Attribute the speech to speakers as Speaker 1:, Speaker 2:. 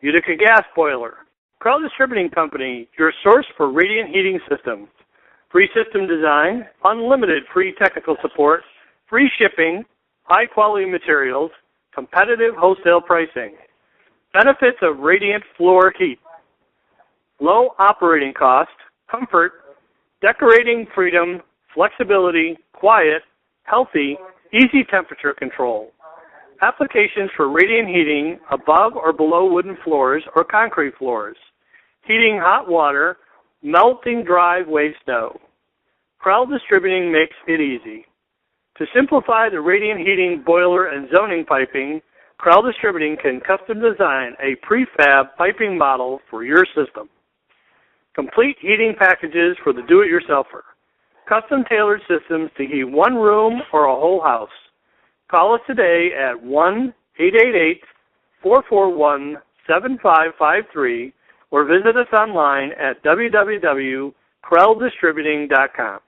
Speaker 1: Utica gas boiler. Krell Distributing Company, your source for radiant heating systems. Free system design, unlimited free technical support, free shipping, high-quality materials, competitive wholesale pricing. Benefits of radiant floor heat. Low operating cost, comfort, decorating freedom, flexibility, quiet, healthy, easy temperature control. Applications for radiant heating above or below wooden floors or concrete floors. Heating hot water, melting driveway snow. Krell Distributing makes it easy. To simplify the radiant heating boiler and zoning piping, Krell Distributing can custom design a prefab piping model for your system. Complete heating packages for the do-it-yourselfer. Custom tailored systems to heat one room or a whole house. Call us today at 1-888-441-7553 or visit us online at www.krelldistributing.com.